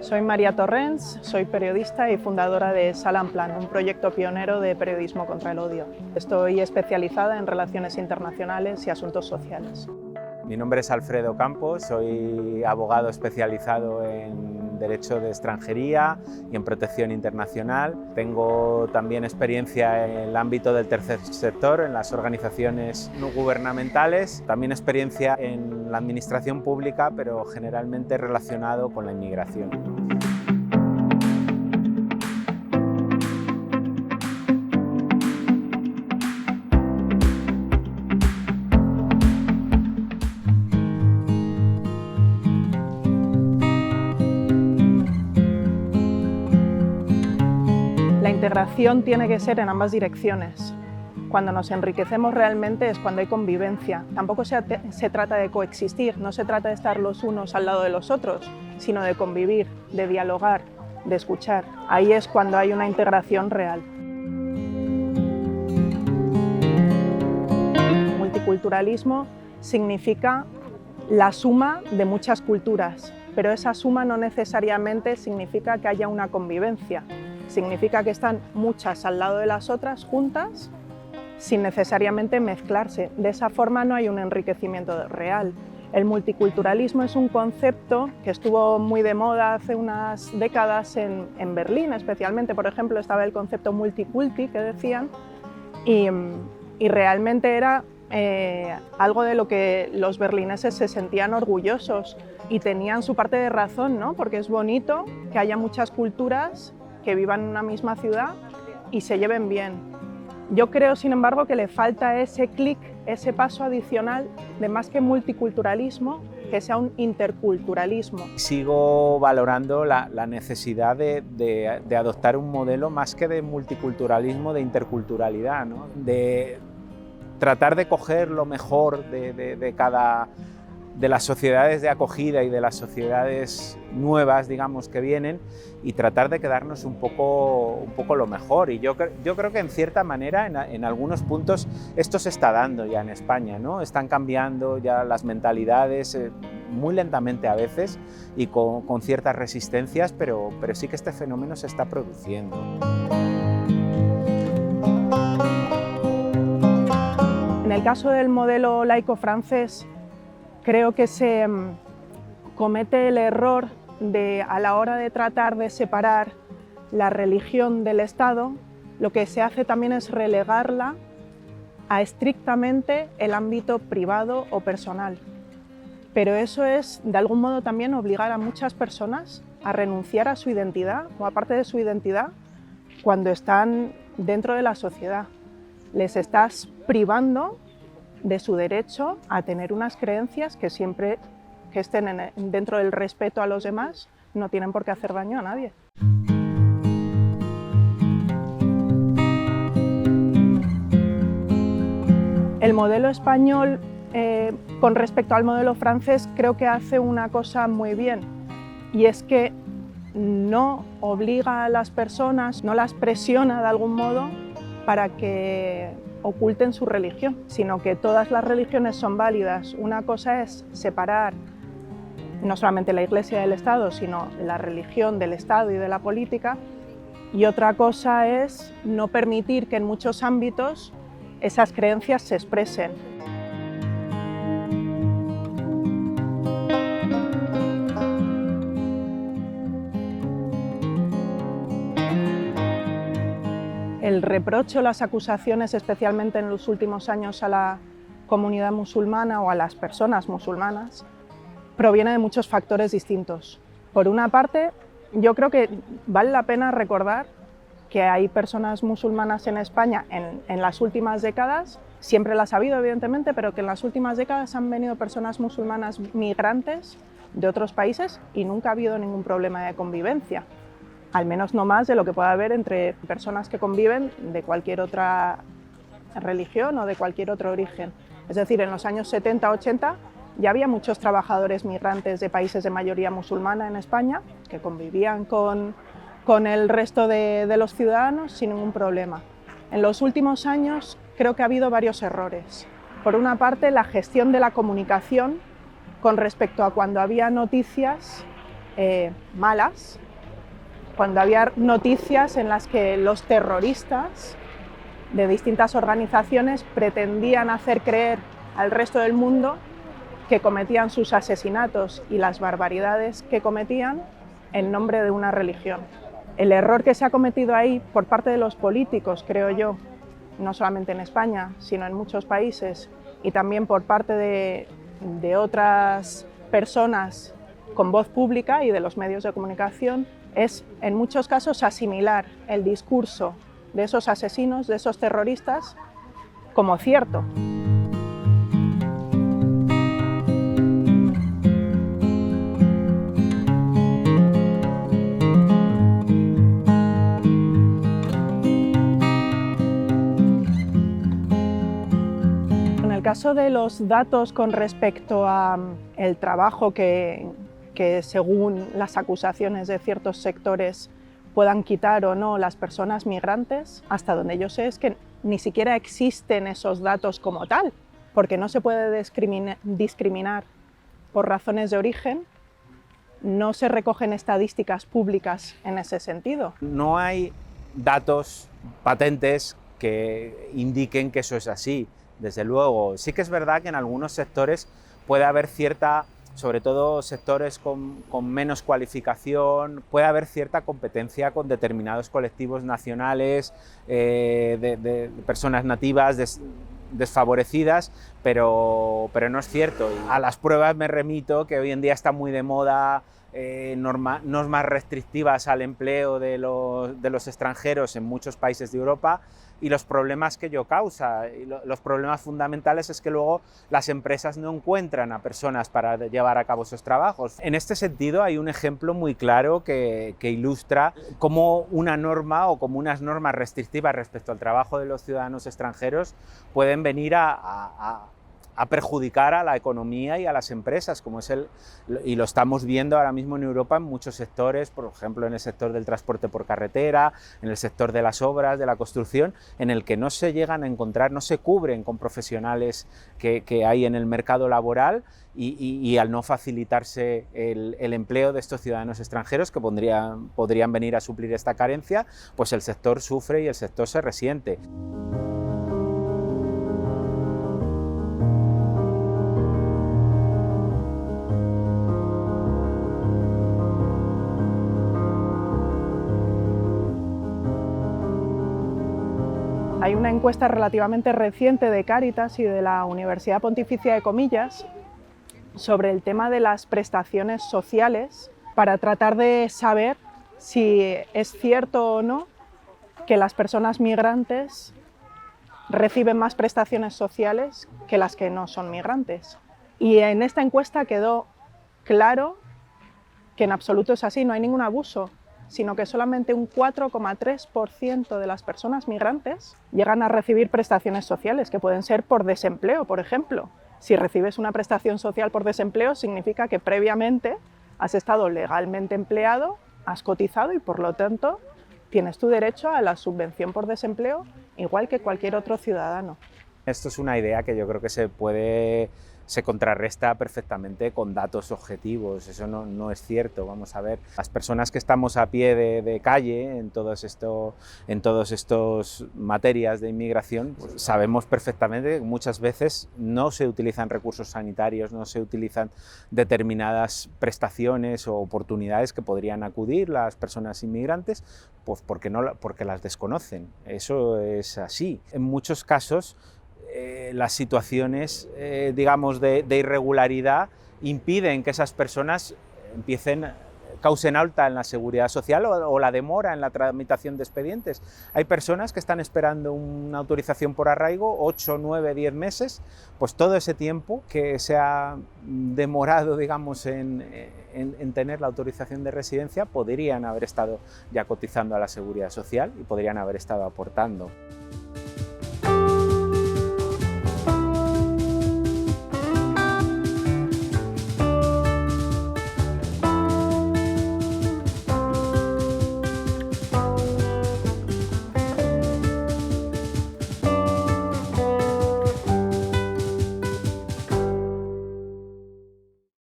Soy María Torrens, soy periodista y fundadora de Salam-Plan, un proyecto pionero de periodismo contra el odio. Estoy especializada en relaciones internacionales y asuntos sociales. Mi nombre es Alfredo Campos, soy abogado especializado en Derecho de Extranjería y en Protección Internacional. Tengo también experiencia en el ámbito del tercer sector, en las organizaciones no gubernamentales, también experiencia en la administración pública, pero generalmente relacionado con la inmigración. La integración tiene que ser en ambas direcciones. Cuando nos enriquecemos realmente es cuando hay convivencia. Tampoco se trata de coexistir, no se trata de estar los unos al lado de los otros, sino de convivir, de dialogar, de escuchar. Ahí es cuando hay una integración real. Multiculturalismo significa la suma de muchas culturas, pero esa suma no necesariamente significa que haya una convivencia. Significa que están muchas al lado de las otras, juntas, sin necesariamente mezclarse. De esa forma no hay un enriquecimiento real. El multiculturalismo es un concepto que estuvo muy de moda hace unas décadas en Berlín, especialmente, por ejemplo, estaba el concepto multiculti que decían, y realmente era algo de lo que los berlineses se sentían orgullosos y tenían su parte de razón, ¿no? Porque es bonito que haya muchas culturas que vivan en una misma ciudad y se lleven bien. Yo creo, sin embargo, que le falta ese clic, ese paso adicional de más que multiculturalismo, que sea un interculturalismo. Sigo valorando la necesidad de adoptar un modelo más que de multiculturalismo, de interculturalidad, ¿no? De tratar de coger lo mejor de las sociedades de acogida y de las sociedades nuevas, digamos, que vienen, y tratar de quedarnos un poco lo mejor. Y yo creo que en cierta manera, en algunos puntos, esto se está dando ya en España, ¿no? Están cambiando ya las mentalidades, muy lentamente a veces, y con ciertas resistencias, pero sí que este fenómeno se está produciendo. En el caso del modelo laico francés, creo que se comete el error de, a la hora de tratar de separar la religión del Estado, lo que se hace también es relegarla a estrictamente el ámbito privado o personal. Pero eso es, de algún modo, también obligar a muchas personas a renunciar a su identidad o a parte de su identidad cuando están dentro de la sociedad. Les estás privando de su derecho a tener unas creencias que siempre que estén dentro del respeto a los demás no tienen por qué hacer daño a nadie. El modelo español, con respecto al modelo francés, creo que hace una cosa muy bien, y es que no obliga a las personas, no las presiona de algún modo para que oculten su religión, sino que todas las religiones son válidas. Una cosa es separar no solamente la Iglesia del Estado, sino la religión del Estado y de la política, y otra cosa es no permitir que en muchos ámbitos esas creencias se expresen. El reproche o las acusaciones, especialmente en los últimos años a la comunidad musulmana o a las personas musulmanas, proviene de muchos factores distintos. Por una parte, yo creo que vale la pena recordar que hay personas musulmanas en España en las últimas décadas, siempre las ha habido evidentemente, pero que en las últimas décadas han venido personas musulmanas migrantes de otros países y nunca ha habido ningún problema de convivencia. Al menos no más de lo que pueda haber entre personas que conviven de cualquier otra religión o de cualquier otro origen. Es decir, en los años 70-80 ya había muchos trabajadores migrantes de países de mayoría musulmana en España que convivían con el resto de los ciudadanos sin ningún problema. En los últimos años creo que ha habido varios errores. Por una parte, la gestión de la comunicación con respecto a cuando había noticias malas, cuando había noticias en las que los terroristas de distintas organizaciones pretendían hacer creer al resto del mundo que cometían sus asesinatos y las barbaridades que cometían en nombre de una religión. El error que se ha cometido ahí por parte de los políticos, creo yo, no solamente en España, sino en muchos países, y también por parte de otras personas con voz pública y de los medios de comunicación, es en muchos casos asimilar el discurso de esos asesinos, de esos terroristas, como cierto. En el caso de los datos con respecto al trabajo que según las acusaciones de ciertos sectores puedan quitar o no las personas migrantes, hasta donde yo sé es que ni siquiera existen esos datos como tal, porque no se puede discriminar por razones de origen, no se recogen estadísticas públicas en ese sentido. No hay datos patentes que indiquen que eso es así, desde luego. Sí que es verdad que en algunos sectores puede haber cierta, sobre todo sectores con menos cualificación, puede haber cierta competencia con determinados colectivos nacionales, de personas nativas desfavorecidas, pero no es cierto. Y a las pruebas me remito, que hoy en día está muy de moda normas restrictivas al empleo de los extranjeros en muchos países de Europa, y los problemas que ello causa. Y los problemas fundamentales es que luego las empresas no encuentran a personas para llevar a cabo esos trabajos. En este sentido hay un ejemplo muy claro que ilustra cómo una norma o como unas normas restrictivas respecto al trabajo de los ciudadanos extranjeros pueden venir a perjudicar a la economía y a las empresas, como es y lo estamos viendo ahora mismo en Europa en muchos sectores, por ejemplo en el sector del transporte por carretera, en el sector de las obras, de la construcción, en el que no se llegan a encontrar, no se cubren con profesionales que hay en el mercado laboral, y al no facilitarse el empleo de estos ciudadanos extranjeros que podrían venir a suplir esta carencia, pues el sector sufre y el sector se resiente. Hay una encuesta relativamente reciente de Cáritas y de la Universidad Pontificia de Comillas sobre el tema de las prestaciones sociales para tratar de saber si es cierto o no que las personas migrantes reciben más prestaciones sociales que las que no son migrantes. Y en esta encuesta quedó claro que en absoluto es así, no hay ningún abuso, sino que solamente un 4,3% de las personas migrantes llegan a recibir prestaciones sociales, que pueden ser por desempleo, por ejemplo. Si recibes una prestación social por desempleo, significa que previamente has estado legalmente empleado, has cotizado y, por lo tanto, tienes tu derecho a la subvención por desempleo, igual que cualquier otro ciudadano. Esto es una idea que yo creo que se contrarresta perfectamente con datos objetivos. Eso no es cierto. Vamos a ver, las personas que estamos a pie de calle en todos estos materias de inmigración, pues sabemos perfectamente que muchas veces no se utilizan recursos sanitarios, no se utilizan determinadas prestaciones o oportunidades que podrían acudir las personas inmigrantes, pues porque las desconocen. Eso es así. En muchos casos las situaciones, digamos, de irregularidad impiden que esas personas causen alta en la seguridad social o la demora en la tramitación de expedientes. Hay personas que están esperando una autorización por arraigo 8, 9, 10 meses, pues todo ese tiempo que se ha demorado, digamos, en tener la autorización de residencia, podrían haber estado ya cotizando a la seguridad social y podrían haber estado aportando.